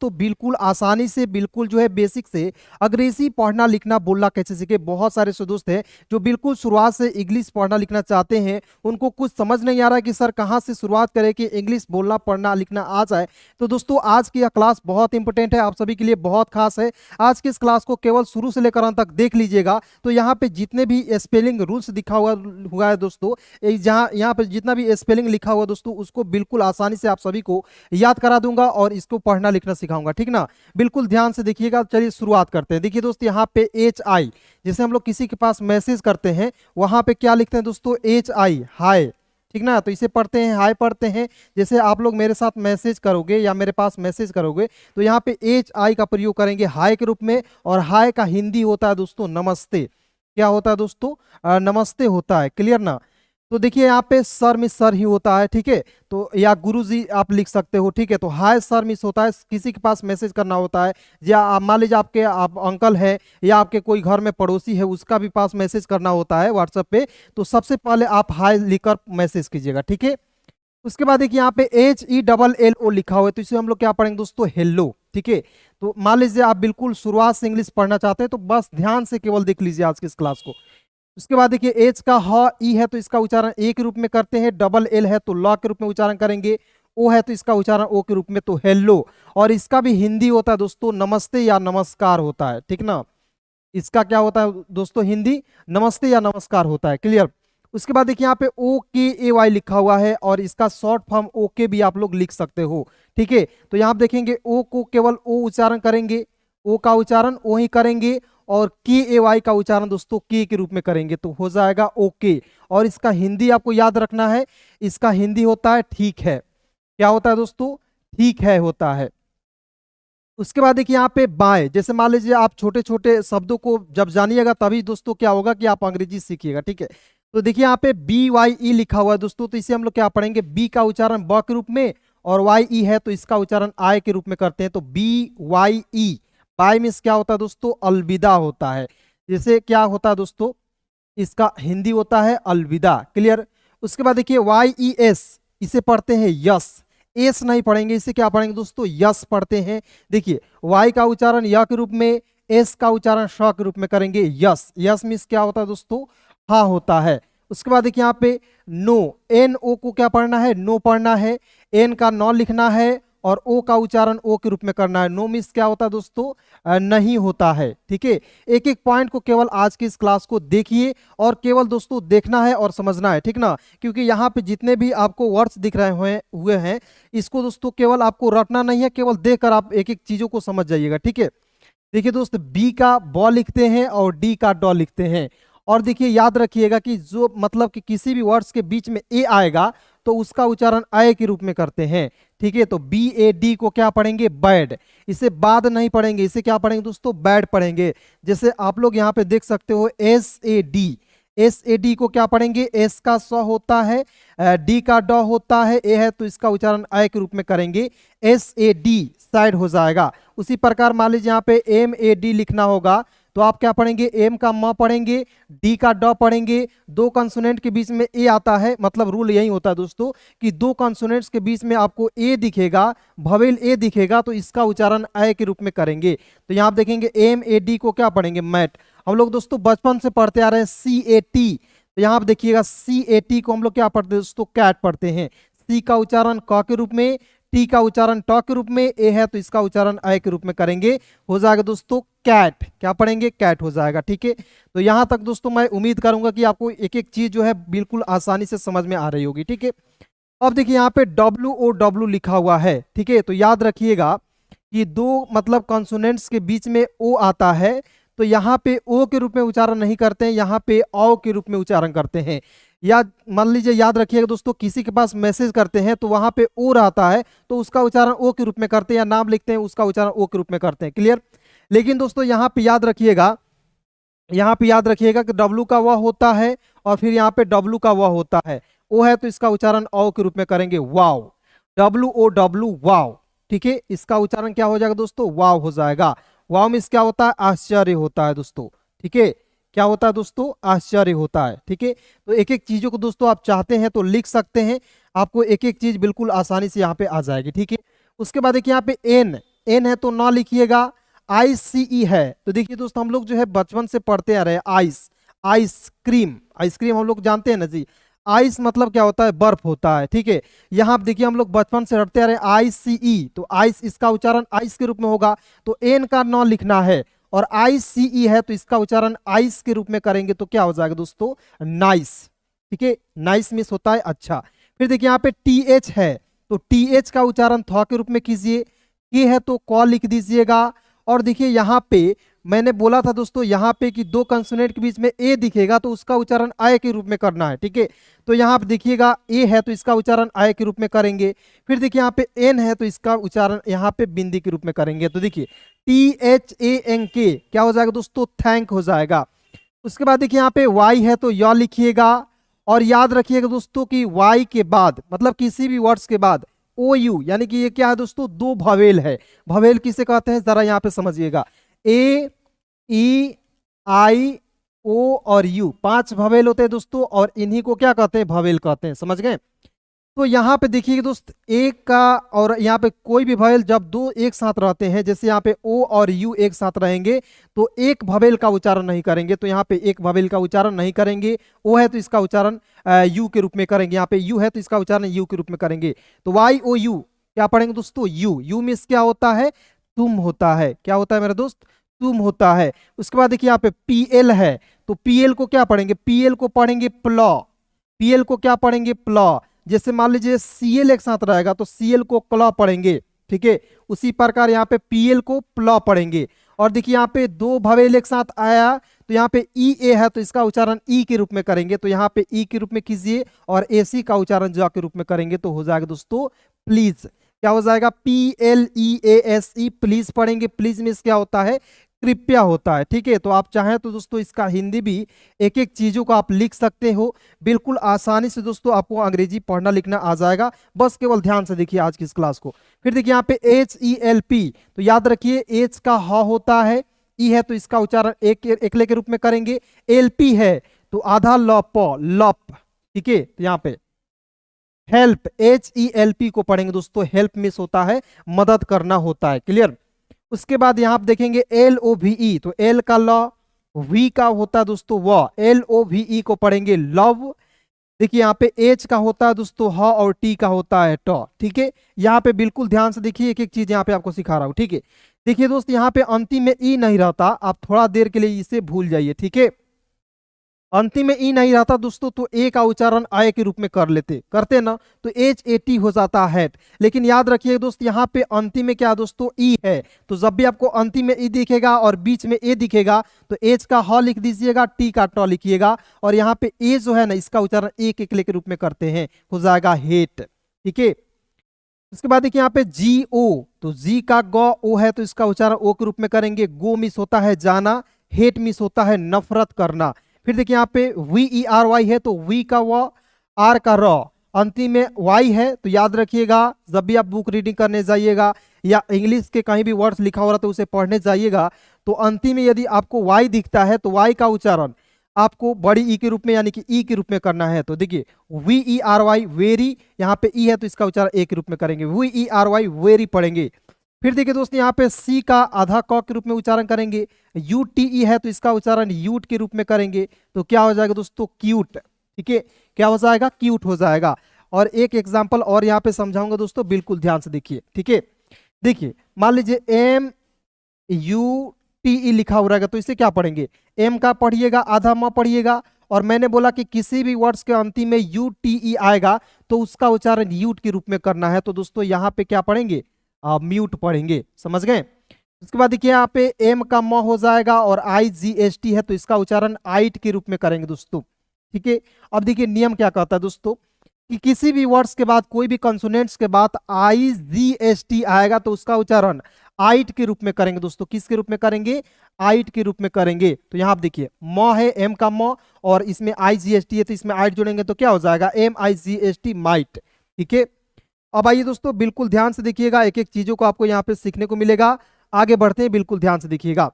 दोस्तों बिल्कुल आसानी से, बिल्कुल जो है बेसिक से अंग्रेजी पढ़ना लिखना बोलना कैसे सीखे। बहुत सारे से दोस्त हैं जो बिल्कुल शुरुआत से इंग्लिश पढ़ना लिखना चाहते हैं, उनको कुछ समझ नहीं आ रहा है कि सर कहाँ से शुरुआत करें कि इंग्लिश बोलना पढ़ना लिखना आ जाए। तो दोस्तों आज की यह क्लास बहुत इंपॉर्टेंट है, आप सभी के लिए बहुत खास है। आज की इस क्लास को केवल शुरू से लेकर अंत तक देख लीजिएगा। तो यहाँ पे जितने भी स्पेलिंग रूल्स दिखा हुआ है दोस्तों, जहाँ यहाँ पे जितना भी स्पेलिंग लिखा हुआ दोस्तों, उसको बिल्कुल आसानी से आप सभी को याद करा दूंगा और इसको पढ़ना लिखना सिखाऊंगा, ठीक ना। बिल्कुल ध्यान से देखिएगा। चलिए शुरुआत करते हैं। देखिए दोस्तों यहाँ पे HI, जैसे हम लोग किसी के पास मैसेज करते हैं वहां पे क्या लिखते हैं दोस्तों, HI, हाय, ठीक ना। तो इसे पढ़ते हैं हाय पढ़ते हैं। जैसे आप लोग मेरे साथ मैसेज करोगे या मेरे पास मैसेज करोगे तो यहाँ पे HI का प्रयोग करेंगे हाय के रूप में। और हाय का हिंदी होता है दोस्तों नमस्ते। क्या होता है दोस्तों, नमस्ते होता है, क्लियर ना। तो देखिए यहाँ पे सर मिस सर ही होता है, ठीक है। तो या गुरुजी आप लिख सकते हो, ठीक है। तो हाय सर मिस होता है, किसी के पास मैसेज करना होता है, या मान लीजिए आपके आप अंकल है या आपके कोई घर में पड़ोसी है उसका भी पास मैसेज करना होता है व्हाट्सएप पे, तो सबसे पहले आप हाय लिखकर मैसेज कीजिएगा, ठीक है। उसके बाद देखिए यहाँ पे HELLO लिखा हुआ है, तो इसे हम लोग क्या पढ़ेंगे दोस्तों, हेलो, ठीक है। तो मान लीजिए आप बिल्कुल शुरुआत से इंग्लिश पढ़ना चाहते हैं तो बस ध्यान से केवल देख लीजिए आज की इस क्लास को। उसके बाद देखिए एच का ह ई है तो इसका उच्चारण ए के रूप में करते हैं, डबल एल है तो लॉ के रूप में उच्चारण करेंगे, ओ है तो इसका उच्चारण ओ के रूप में, तो हेलो। और इसका भी हिंदी होता है दोस्तों नमस्ते या नमस्कार होता है, ठीक ना। इसका क्या होता है दोस्तों, हिंदी नमस्ते या नमस्कार होता है, क्लियर। उसके बाद देखिए यहाँ पे OKAY लिखा हुआ है और इसका शॉर्ट फॉर्म ओके भी आप लोग लिख सकते हो, ठीक है। तो यहाँ आप देखेंगे ओ को केवल ओ उच्चारण करेंगे, ओ का उच्चारण ओ ही करेंगे, और KAY का उच्चारण दोस्तों के रूप में करेंगे, तो हो जाएगा ओके। और इसका हिंदी आपको याद रखना है, इसका हिंदी होता है ठीक है। क्या होता है दोस्तों, ठीक है होता है। उसके बाद देखिए यहाँ पे बाय, जैसे मान लीजिए आप छोटे छोटे शब्दों को जब जानिएगा तभी दोस्तों क्या होगा कि आप अंग्रेजी सीखिएगा, ठीक है। तो देखिए यहाँ पे BYE लिखा हुआ है दोस्तों, तो इसे हम लोग क्या पढ़ेंगे, बी का उच्चारण ब के रूप में और YE है तो इसका उच्चारण आय के रूप में करते हैं, तो BYE। बाय मीन्स क्या होता है दोस्तों, अलविदा होता है। जैसे क्या होता है दोस्तों, इसका हिंदी होता है अलविदा, क्लियर। उसके बाद देखिए YES, इसे पढ़ते हैं यस, एस नहीं पढ़ेंगे, इसे क्या पढ़ेंगे दोस्तों, यस पढ़ते हैं। देखिए वाई का उच्चारण य के रूप में, एस का उच्चारण श के रूप में करेंगे, यस। यस मीन्स क्या होता है दोस्तों, हाँ होता है। उसके बाद देखिए यहाँ पे नो, NO को क्या पढ़ना है, नो पढ़ना है, एन का नॉ लिखना है और ओ का उच्चारण ओ के रूप में करना है। नो मीन्स क्या होता है दोस्तों, नहीं होता है, ठीक है। एक एक पॉइंट को केवल आज की इस क्लास को देखिए और केवल दोस्तों देखना है और समझना है, ठीक ना। क्योंकि यहाँ पे जितने भी आपको वर्ड्स दिख रहे हुए हैं इसको दोस्तों केवल आपको रटना नहीं है, केवल देखकर आप एक एक चीजों को समझ जाइएगा, ठीक है। देखिए दोस्त बी का ब लिखते हैं और डी का ड लिखते हैं। और देखिए याद रखिएगा कि जो मतलब कि किसी भी वर्ड्स के बीच में ए आएगा तो उसका उच्चारण आय के रूप में करते हैं, ठीक है। तो BAD को क्या पढ़ेंगे, बैड, इसे बाद नहीं पढ़ेंगे, इसे क्या पढ़ेंगे दोस्तों, बैड पढ़ेंगे। जैसे आप लोग यहाँ पे देख सकते हो SAD को क्या पढ़ेंगे, एस का स होता है, डी का ड होता है, ए है तो इसका उच्चारण आय के रूप में करेंगे, SAD साइड हो जाएगा। उसी प्रकार मान लीजिए यहाँ पे MAD लिखना होगा तो आप क्या पढ़ेंगे, एम का म पढ़ेंगे, डी का ड पढ़ेंगे। दो कंसोनेंट के बीच में ए आता है, मतलब रूल यही होता है दोस्तों कि दो कंसोनेंट्स के बीच में आपको ए दिखेगा, भवेल ए दिखेगा तो इसका उच्चारण आय के रूप में करेंगे। तो यहाँ आप देखेंगे MAD को क्या पढ़ेंगे, मैट। हम लोग दोस्तों बचपन से पढ़ते आ रहे हैं CAT, तो यहाँ आप देखिएगा CAT को हम लोग क्या पढ़ते हैं दोस्तों, कैट पढ़ते हैं। सी का उच्चारण क के रूप में, टी का उच्चारण ट के रूप में, ए है तो इसका उच्चारण आय के रूप में करेंगे, हो जाएगा दोस्तों कैट। क्या पढ़ेंगे, कैट हो जाएगा, ठीक है। तो यहां तक दोस्तों मैं उम्मीद करूंगा कि आपको एक एक चीज जो है बिल्कुल आसानी से समझ में आ रही होगी, ठीक है। अब देखिए यहाँ पे WOW लिखा हुआ है, ठीक है। तो याद रखिएगा कि दो मतलब कॉन्सोनेंट्स के बीच में ओ आता है तो यहाँ पे ओ के रूप में उच्चारण नहीं करते हैं, यहाँ पे औ के रूप में उच्चारण करते हैं। या मान लीजिए याद रखिएगा दोस्तों किसी के पास मैसेज करते हैं तो वहां पे ओ रहता है तो उसका उच्चारण ओ के रूप में करते हैं, या नाम लिखते हैं उसका उच्चारण ओ के रूप में करते हैं, क्लियर। लेकिन दोस्तों यहाँ पे याद रखिएगा, कि डब्लू का वह होता है और फिर यहाँ पे डब्लू का वह होता है, ओ है तो इसका उच्चारण औ के रूप में करेंगे, वाव, WOW वाव, ठीक है। इसका उच्चारण क्या हो जाएगा दोस्तों, वाव हो जाएगा। वाव मीन्स क्या होता है, आश्चर्य होता है दोस्तों, ठीक है। क्या होता है दोस्तों, आश्चर्य होता है, ठीक है। तो एक एक चीजों को दोस्तों आप चाहते हैं तो लिख सकते हैं, आपको एक एक चीज बिल्कुल आसानी से यहाँ पे आ जाएगी, ठीक है। उसके बाद देखिए यहाँ पे एन, एन है तो न लिखिएगा, ICE है तो देखिए दोस्तों हम लोग जो है बचपन से पढ़ते आ रहे हैं आइस, आइसक्रीम, आइसक्रीम हम लोग जानते हैं ना जी। आइस मतलब क्या होता है, बर्फ होता है, ठीक है। यहाँ आप देखिए हम लोग बचपन से पढ़ते आ रहे हैं ICE, तो आइस इसका उच्चारण आइस के रूप में होगा, तो एन का न लिखना है, और ICE है तो इसका उच्चारण आइस के रूप में करेंगे तो क्या हो जाएगा दोस्तों, नाइस, ठीक है। नाइस मिस होता है अच्छा। फिर देखिए यहाँ पे TH है तो TH का उच्चारण थ के रूप में कीजिए, के है तो क लिख दीजिएगा, और देखिए यहाँ पे मैंने बोला था दोस्तों यहाँ पे कि दो कंसोनेंट के बीच में ए दिखेगा तो उसका उच्चारण आय के रूप में करना है, ठीक है। तो यहाँ पे देखिएगा ए है तो इसका उच्चारण आय के रूप में करेंगे। फिर देखिए यहाँ पे एन है तो इसका उच्चारण यहाँ पे बिंदी के रूप में करेंगे, तो देखिए THANK क्या हो जाएगा दोस्तों, थैंक हो जाएगा। उसके बाद देखिए यहाँ पे वाई है तो य लिखिएगा, और याद रखिएगा दोस्तों कि वाई के बाद मतलब किसी भी वर्ड्स के बाद OU, यानी कि ये क्या है दोस्तों, दो भवेल है। भवेल किसे कहते हैं जरा यहाँ पे समझिएगा, A E I O और U, 5 भवेल होते हैं दोस्तों, और इन्हीं को क्या कहते हैं, भवेल कहते हैं, समझ गए। तो यहाँ पे देखिए दोस्त एक का और यहाँ पे कोई भी भवेल जब दो एक साथ रहते हैं, जैसे यहाँ पे O और U एक साथ रहेंगे तो एक भवेल का उच्चारण नहीं करेंगे, तो यहाँ पे एक भवेल का उच्चारण नहीं करेंगे। O है तो इसका उच्चारण U के रूप में करेंगे, यहाँ पे U है तो इसका उच्चारण U के रूप में करेंगे। तो YOU क्या पढ़ेंगे दोस्तों, U मीन्स क्या होता है, तुम होता है, क्या होता है मेरे दोस्त, तुम होता है। उसके बाद देखिए यहाँ पे PL है तो PL को क्या पढ़ेंगे, PL को पढ़ेंगे प्लॉ, PL को क्या पढ़ेंगे, प्लॉ। जैसे मान लीजिए CL एक साथ रहेगा तो CL को क्लॉ पढ़ेंगे, ठीक है। उसी प्रकार यहाँ पे PL को प्लॉ पढ़ेंगे। और देखिए यहाँ पे दो भवेल एक साथ आया तो यहाँ पे EA है तो इसका उच्चारण ई के रूप में करेंगे, तो यहाँ पे ई के रूप में कीजिए, और AC का उच्चारण ज के रूप में करेंगे तो हो जाएगा दोस्तों प्लीज, क्या हो जाएगा, PLEASE, प्लीज पढ़ेंगे। प्लीज मीन्स क्या होता है, कृपया होता है, ठीक है। तो आप चाहें तो दोस्तों इसका हिंदी भी एक एक चीजों को आप लिख सकते हो, बिल्कुल आसानी से दोस्तों आपको अंग्रेजी पढ़ना लिखना आ जाएगा, बस केवल ध्यान से देखिए आज की इस क्लास को। फिर देखिए यहाँ पे HELP, तो याद रखिए एच का ह होता है, ई है तो इसका उच्चारण एकले के रूप में करेंगे, LP है तो आधा लप, ठीक है। तो यहाँ पे हेल्प, HELP को पढ़ेंगे दोस्तों, हेल्प मिस होता है, मदद करना होता है, क्लियर। उसके बाद यहाँ आप देखेंगे LOVE, तो L का ल, V का होता है दोस्तों व, LOVE को पढ़ेंगे लव। देखिए यहाँ पे H का होता है दोस्तों ह, और T का होता है ट, ठीक है। यहाँ पे बिल्कुल ध्यान से देखिए, एक एक चीज यहाँ पे आपको सिखा रहा हूँ, ठीक है। देखिए दोस्त यहाँ पे अंतिम में ई नहीं रहता, आप थोड़ा देर के लिए इसे भूल जाइए, ठीक है। अंतिम में ई नहीं रहता दोस्तों तो ए का उच्चारण आय के रूप में करते ना, तो HAT हो जाता है। लेकिन याद रखिए दोस्त यहाँ पे अंतिम में क्या दोस्तों, ई है, तो जब भी आपको अंतिम में ई दिखेगा और बीच में ए दिखेगा तो एच का ह लिख दीजिएगा, टी का ट लिखिएगा, और यहाँ पे ए जो है ना इसका उच्चारण एक एकले के रूप में करते हैं, हो जाएगा हेट, ठीक है। उसके बाद देखिए यहाँ पे GO, तो जी का ग, ओ है तो इसका उच्चारण ओ के रूप में करेंगे। गो मिस होता है जाना, हेट मिस होता है नफरत करना। फिर देखिए यहाँ पे VERY है तो वी का व, आर का र, अंतिम में वाई है तो याद रखिएगा जब भी आप बुक रीडिंग करने जाइएगा या इंग्लिश के कहीं भी वर्ड्स लिखा हो रहा तो उसे पढ़ने जाइएगा तो अंतिम में यदि आपको वाई दिखता है तो वाई का उच्चारण आपको बड़ी ई के रूप में यानी कि ई के रूप में करना है। तो देखिए VERY वेरी, यहाँ पे ई है तो इसका उच्चारण ए के रूप में करेंगे, VERY वेरी पढ़ेंगे। फिर देखिए दोस्त यहाँ पे सी का आधा क के रूप में उच्चारण करेंगे, UTE है तो इसका उच्चारण यूट के रूप में करेंगे, तो क्या हो जाएगा दोस्तों, क्यूट, ठीक है। क्या हो जाएगा, क्यूट हो जाएगा। और एक एग्जांपल और यहाँ पे समझाऊंगा दोस्तों, बिल्कुल ध्यान से देखिए, ठीक है। देखिए मान लीजिए MUTE लिखा हो रहेगा तो इसे क्या पढ़ेंगे, एम का पढ़िएगा, आधा म पढ़िएगा, और मैंने बोला कि किसी भी वर्ड्स के अंतिम में UTE आएगा तो उसका उच्चारण यूट के रूप में करना है, तो दोस्तों यहाँ पे क्या पढ़ेंगे, म्यूट पढ़ेंगे, समझ गए। उसके बाद देखिए यहाँ पे एम का म हो जाएगा और IGST है तो इसका उच्चारण आइट के रूप में करेंगे दोस्तों, ठीक है। अब देखिए नियम क्या कहता है दोस्तों कि किसी भी वर्ड्स के बाद कोई भी कंसोनेंट्स के बाद IGST आएगा तो उसका उच्चारण आइट के रूप में करेंगे दोस्तों, किसके रूप में करेंगे, आइट के रूप में करेंगे। तो यहाँ आप देखिए म है, एम का म, और इसमें IGST है तो इसमें आइट जोड़ेंगे तो क्या हो जाएगा, MIGST माइट, ठीक है। अब आइए दोस्तों बिल्कुल ध्यान से देखिएगा, एक एक चीजों को आपको यहाँ पे सीखने को मिलेगा। आगे बढ़ते हैं, बिल्कुल ध्यान से देखिएगा।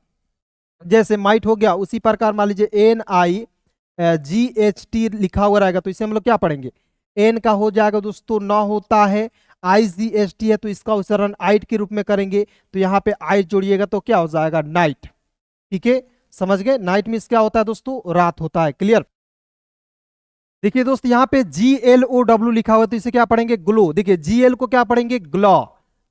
जैसे माइट हो गया उसी प्रकार मान लीजिए NIGHT लिखा हुआ रहेगा तो इसे हम लोग क्या पढ़ेंगे, एन का हो जाएगा दोस्तों न होता है, IGST है तो इसका उच्चारण आइट के रूप में करेंगे, तो यहाँ पे आइट जोड़िएगा तो क्या हो जाएगा, नाइट। ठीक है, समझ गए। नाइट मीन्स क्या होता है दोस्तों, रात होता है। क्लियर। देखिए दोस्त यहाँ पे GLOW लिखा हुआ है, तो इसे क्या पढ़ेंगे, ग्लो। देखिए GL को क्या पढ़ेंगे, ग्लॉ।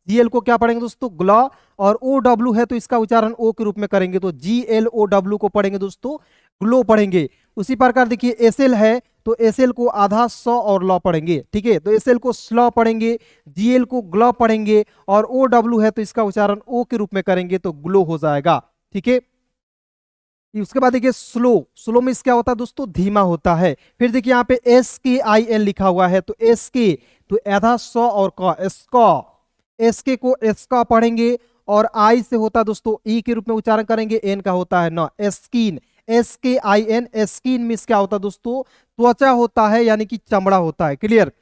GL को क्या पढ़ेंगे दोस्तों, ग्लॉ। और OW है तो इसका उच्चारण O के रूप में करेंगे, तो GLOW को पढ़ेंगे दोस्तों, ग्लो पढ़ेंगे। उसी प्रकार देखिए SL है तो SL को आधा सौ और लॉ पढ़ेंगे। ठीक है, तो SL को स्लॉ पढ़ेंगे, GL को ग्लॉ पढ़ेंगे, और OW है तो इसका उच्चारण O के रूप में करेंगे तो ग्लो हो जाएगा। ठीक है, उसके बाद देखिए स्लो। स्लो में क्या होता है दोस्तों, धीमा होता है। फिर देखिए यहाँ पे SKIN लिखा हुआ है, तो SK तो आधा सौ और का, एस्का। SK को एस्का पढ़ेंगे, और आई से होता है दोस्तों ई के रूप में उच्चारण करेंगे, एन का होता है ना, स्किन। SKIN, स्किन मीन्स क्या होता है दोस्तों, त्वचा होता है, यानी कि चमड़ा होता है। क्लियर।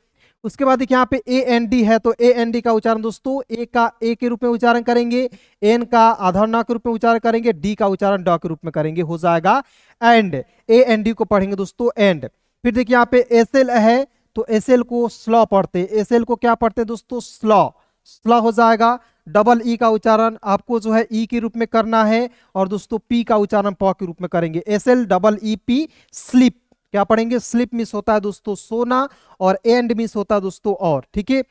उसके बाद देखिए यहाँ पे AND है, तो AND का उच्चारण दोस्तों ए का ए के रूप में उच्चारण करेंगे, एन का आधा ना के रूप में उच्चारण करेंगे, डी का उच्चारण ड के रूप में करेंगे, हो जाएगा एंड। AND को पढ़ेंगे दोस्तों एंड। फिर देखिए यहाँ पे SL है, तो SL को स्लॉ पढ़ते, SL को क्या पढ़ते दोस्तों, स्लॉ। स्लॉ हो जाएगा। डबल ई का उच्चारण आपको जो है ई के रूप में करना है, और दोस्तों पी का उच्चारण प के रूप में करेंगे, SL double E P, slip. क्या पढ़ेंगे, स्लिप मिस होता है दोस्तों सोना, और एंड मिस होता है दोस्तों और। ठीक है,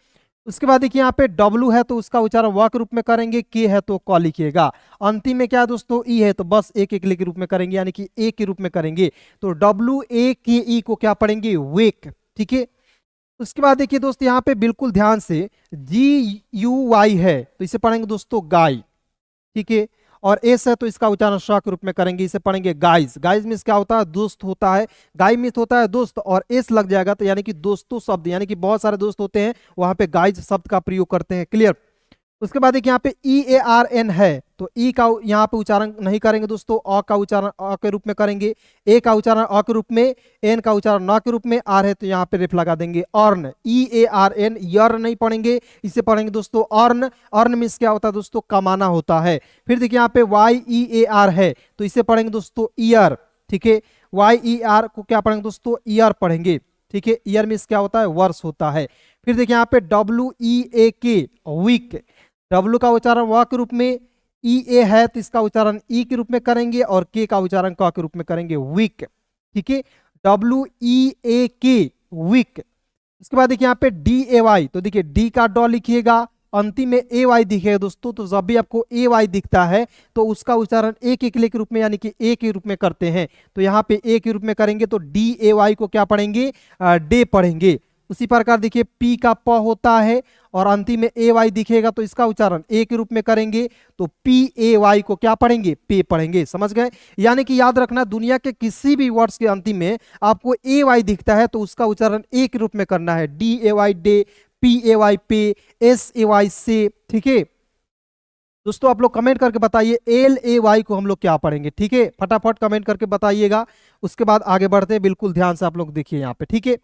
उसके बाद देखिए यहाँ पे W है तो उसका उच्चारण व के रूप में करेंगे, K है तो क लिखिएगा। अंतिम में क्या है दोस्तों, E है तो बस एक एक के रूप में करेंगे, यानी कि ए के रूप में करेंगे, तो WAKE को क्या पढ़ेंगे, वेक। ठीक है, उसके बाद देखिए दोस्त यहाँ पे बिल्कुल ध्यान से GUY है तो इसे पढ़ेंगे दोस्तों गाय। ठीक है, और एस है तो इसका उच्चारण श के रूप में करेंगे, इसे पढ़ेंगे गाइज। गाइज मीन्स क्या होता है, दोस्त होता है। गाय मीन्स होता है दोस्त, और एस लग जाएगा तो यानी कि दोस्तों शब्द, यानी कि बहुत सारे दोस्त होते हैं, वहां पे गाइज शब्द का प्रयोग करते हैं। क्लियर। उसके बाद देखिए यहाँ पे EARN है, तो ई का यहाँ पे उच्चारण नहीं करेंगे दोस्तों, अ का उच्चारण अ के रूप में करेंगे, ए का उच्चारण अ के रूप में, एन का उच्चारण न के रूप में, आर है तो यहाँ पे रेफ लगा देंगे, अर्न। EARN, यर नहीं पढ़ेंगे, इसे पढ़ेंगे दोस्तों अर्न। अर्न मीन्स क्या होता है दोस्तों, कमाना होता है। फिर देखिए यहाँ पे YEAR है तो इसे पढ़ेंगे दोस्तों ईयर। ठीक है, YER को क्या पढ़ेंगे दोस्तों, ईयर पढ़ेंगे। ठीक है, ईयर मीन्स क्या होता है, वर्ष होता है। फिर देखिए यहाँ पे WEAK, वीक। W का उच्चारण व के रूप में, EA है तो इसका उच्चारण ई के रूप में करेंगे, और K का उच्चारण क के रूप में करेंगे, वीक। ठीक है, WEAK, वीक। इसके बाद देखिए यहाँ पे DAY, तो देखिए डी का ड लिखिएगा, अंतिम में AY दिखेगा दोस्तों, तो जब भी आपको AY दिखता है तो उसका उच्चारण एक एक के रूप में, यानी कि ए के रूप में करते हैं, तो यहाँ पे ए के रूप में करेंगे, तो DAY को क्या पढ़ेंगे, डे पढ़ेंगे। उसी प्रकार देखिए पी का प होता है, और अंतिम में AY दिखेगा तो इसका उच्चारण ए के रूप में करेंगे, तो PAY को क्या पढ़ेंगे, पे पढ़ेंगे। समझ गए। यानी कि याद रखना, दुनिया के किसी भी वर्ड्स के अंतिम में आपको AY दिखता है तो उसका उच्चारण ए के रूप में करना है, DAY डे, PAY पे, SAY से। ठीक है दोस्तों, आप लोग कमेंट करके बताइए LAY को हम लोग क्या पढ़ेंगे। ठीक है, फटाफट कमेंट करके बताइएगा, उसके बाद आगे बढ़ते हैं। बिल्कुल ध्यान से आप लोग देखिए यहाँ पे। ठीक है,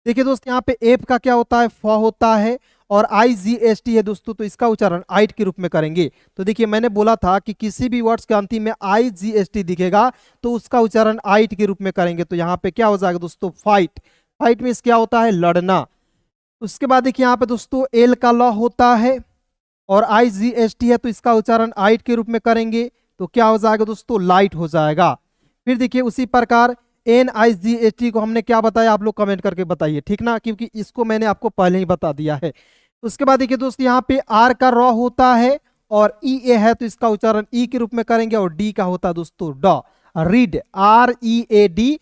देखिए दोस्त यहाँ पे एफ का क्या होता है, फ होता है, और IGST है दोस्तों, तो इसका उच्चारण आइट के रूप में करेंगे। तो देखिए मैंने बोला था कि किसी भी वर्ड्स के अंतिम में IGST दिखेगा तो उसका उच्चारण आइट के रूप में करेंगे, तो यहाँ पे क्या हो जाएगा दोस्तों, फाइट। फाइट मीन्स क्या होता है, लड़ना। उसके बाद देखिए यहाँ पे दोस्तों एल का लॉ होता है, और IGST है तो इसका उच्चारण आइट के रूप में करेंगे, तो क्या हो जाएगा दोस्तों, लाइट हो जाएगा। फिर देखिए उसी प्रकार NIGHT को हमने क्या बताया, आप लोग कमेंट करके बताइए, ठीक ना, क्योंकि इसको मैंने आपको पहले ही बता दिया है। उसके बाद देखिए दोस्त यहाँ पे आर का रॉ होता है, और EA है तो इसका उच्चारण ई के रूप में करेंगे, और डी का होता है दोस्तों ड, रीड, READ,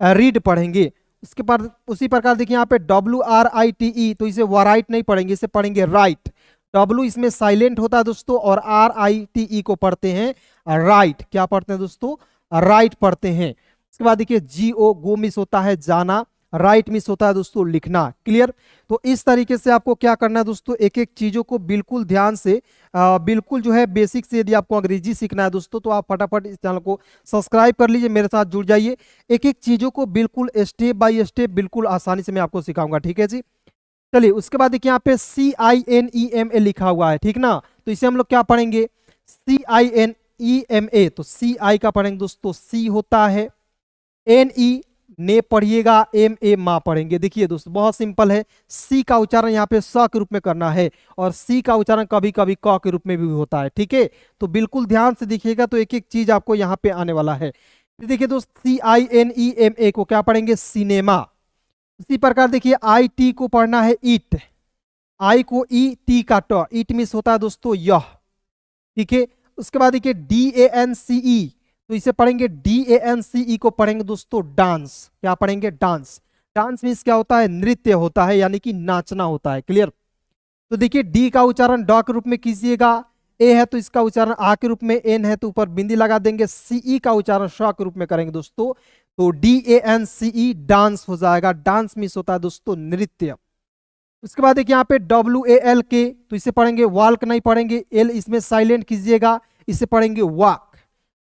रीड पढ़ेंगे। उसके बाद उसी प्रकार देखिए यहाँ पे WRITE, तो इसे वराइट नहीं पढ़ेंगे, इसे पढ़ेंगे राइट। W इसमें साइलेंट होता है दोस्तों, और RITE को पढ़ते हैं राइट। क्या पढ़ते हैं दोस्तों, राइट पढ़ते हैं। इसके बाद देखिए GO, गो मिस होता है जाना, राइट मिस होता है दोस्तों लिखना। क्लियर। तो इस तरीके से आपको क्या करना है दोस्तों, एक एक चीजों को बिल्कुल ध्यान से, बिल्कुल जो है बेसिक से, यदि आपको अंग्रेजी सीखना है दोस्तों तो आप फटाफट इस चैनल को सब्सक्राइब कर लीजिए, मेरे साथ जुड़ जाइए। एक एक चीजों को बिल्कुल स्टेप बाय स्टेप बिल्कुल आसानी से मैं आपको सिखाऊंगा। ठीक है जी, चलिए। उसके बाद देखिए यहाँ पे CINEMA लिखा हुआ है, ठीक ना, तो इसे हम लोग क्या पढ़ेंगे, CINEMA, तो CI का पढ़ेंगे दोस्तों सी होता है, NE ने पढ़िएगा, एम ए माँ पढ़ेंगे। देखिए दोस्तों बहुत सिंपल है, सी का उच्चारण यहाँ पे स के रूप में करना है और सी का उच्चारण कभी कभी क के रूप में भी होता है। ठीक है, तो बिल्कुल ध्यान से देखिएगा, तो एक एक चीज आपको यहाँ पे आने वाला है। देखिए दोस्त, CINEMA को क्या पढ़ेंगे, सिनेमा। इसी प्रकार देखिए IT को पढ़ना है ईट, आई को ई, टी का ट, ईट मिस होता है दोस्तों यह। ठीक है, उसके बाद देखिए DANCE, तो इसे पढ़ेंगे DANCE को पढ़ेंगे दोस्तों डांस। क्या पढ़ेंगे, डांस। डांस मीन्स क्या होता है, नृत्य होता है, यानी कि नाचना होता है। क्लियर। तो देखिए डी का उच्चारण ड के रूप में कीजिएगा, ए है तो इसका उच्चारण आ के रूप में, एन है तो ऊपर बिंदी लगा देंगे, CE का उच्चारण श के रूप में करेंगे दोस्तों, तो DANCE डांस हो जाएगा। डांस मीन्स होता है दोस्तों नृत्य। उसके बाद देखिए यहाँ पे WALK, तो इसे पढ़ेंगे वाल्क नहीं पढ़ेंगे, एल इसमें साइलेंट कीजिएगा, इसे पढ़ेंगे वाक।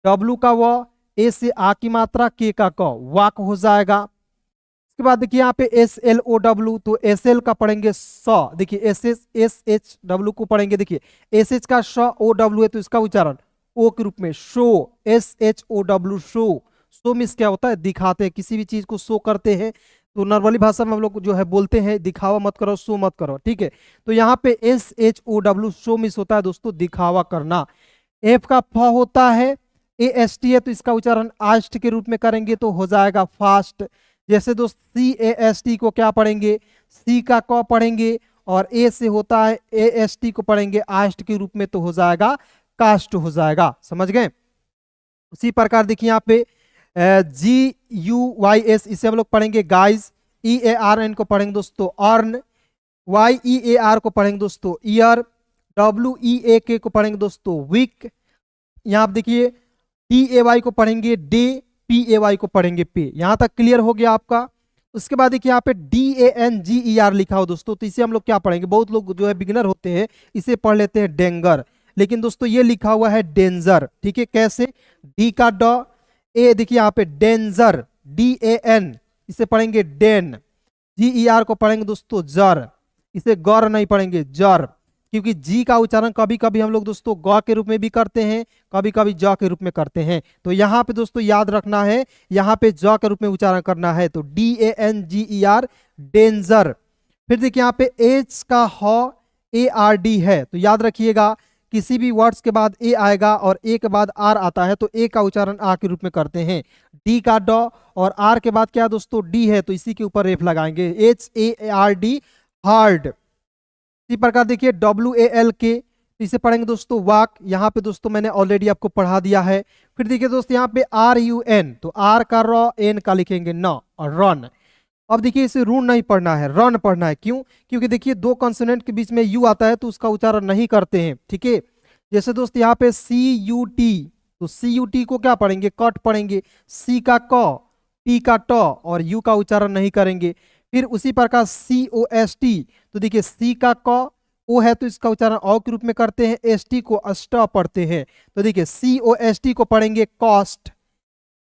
W का व, ए से आ की मात्रा, के का क, वाक हो जाएगा। उसके बाद देखिए यहाँ पे SLOW, तो SL का पढ़ेंगे स। देखिए SHW को पढ़ेंगे, देखिए SH का श, OW है तो इसका उच्चारण O के रूप में, show, SHOW, show. Show means क्या होता है, दिखाते हैं, किसी भी चीज को शो करते हैं, तो नॉर्मली भाषा में हम लोग जो है बोलते हैं दिखावा मत करो, शो मत करो। ठीक है, तो यहाँ पे SHOW, शो मीन्स होता है दोस्तों दिखावा करना। F का फ होता है, AST है तो इसका उच्चारण आस्ट के रूप में करेंगे तो हो जाएगा फास्ट। जैसे दोस्त CAST को क्या पढ़ेंगे, सी का क पढ़ेंगे और ए से होता है AST को पढ़ेंगे आस्ट के रूप में तो हो जाएगा कास्ट हो जाएगा। समझ गए। उसी प्रकार देखिए यहाँ पे GUYS, इसे हम लोग पढ़ेंगे गाइज। EARN को पढ़ेंगे दोस्तों अर्न, YEAR को पढ़ेंगे दोस्तों ईयर, WEAK को पढ़ेंगे दोस्तों वीक। यहाँ आप देखिए DAY को पढ़ेंगे डे, PAY को पढ़ेंगे पे। यहां तक क्लियर हो गया आपका। उसके बाद देखिए यहाँ पे DANGER लिखा हो दोस्तों, तो इसे हम लोग क्या पढ़ेंगे, बहुत लोग जो है बिगिनर होते हैं इसे पढ़ लेते हैं डेंगर, लेकिन दोस्तों ये लिखा हुआ है डेंजर। ठीक है, कैसे, डी का ड, ए देखिए यहाँ पे डेंजर, DAN, इसे पढ़ेंगे डेन। GER को पढ़ेंगे दोस्तों जर, इसे गौर नहीं पढ़ेंगे जर, क्योंकि जी का उच्चारण कभी कभी हम लोग दोस्तों ग के रूप में भी करते हैं, कभी कभी ज के रूप में करते हैं। तो यहाँ पे दोस्तों याद रखना है, यहाँ पे ज के रूप में उच्चारण करना है, तो DANGER डेंजर। फिर देखिए यहाँ पे एच का ह, ARD है, तो याद रखिएगा किसी भी वर्ड्स के बाद ए आएगा और ए के बाद आर आता है तो ए का उच्चारण आ के रूप में करते हैं। डी का ड और आर के बाद क्या दोस्तों डी है तो इसी के ऊपर रेफ लगाएंगे, HARD हार्ड। इसी प्रकार देखिए WALK, इसे पढ़ेंगे दोस्तों वाक। यहाँ पे दोस्तों मैंने ऑलरेडी आपको पढ़ा दिया है। फिर देखिए दोस्तों यहाँ पे RUN, तो आर का र, एन का लिखेंगे न और रन। अब देखिए इसे रून नहीं पढ़ना है, रन पढ़ना है। क्यों, क्योंकि देखिए दो कॉन्सोनेंट के बीच में यू आता है तो उसका उच्चारण नहीं करते हैं। ठीक है, जैसे दोस्त यहाँ पे CUT, तो CUT को क्या पढ़ेंगे, कट पढ़ेंगे, सी का क, टी का ट और यू का उच्चारण नहीं करेंगे। फिर उसी प्रकार COST, तो देखिए सी का क, ओ है तो इसका उच्चारण औ के रूप में करते हैं, ST को अष्ट पढ़ते हैं, तो देखिए COST को पढ़ेंगे कॉस्ट।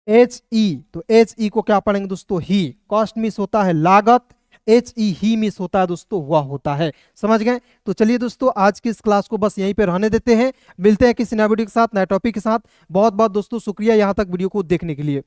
HE, तो HE को क्या पढ़ेंगे दोस्तों ही, कॉस्ट मिस होता है लागत, HE ही मिस होता है दोस्तों वह होता है। समझ गए। तो चलिए दोस्तों आज की इस क्लास को बस यहीं पे रहने देते हैं, मिलते हैं किसी नए वीडियो के साथ, नए टॉपिक के साथ। बहुत बहुत दोस्तों शुक्रिया यहाँ तक वीडियो को देखने के लिए।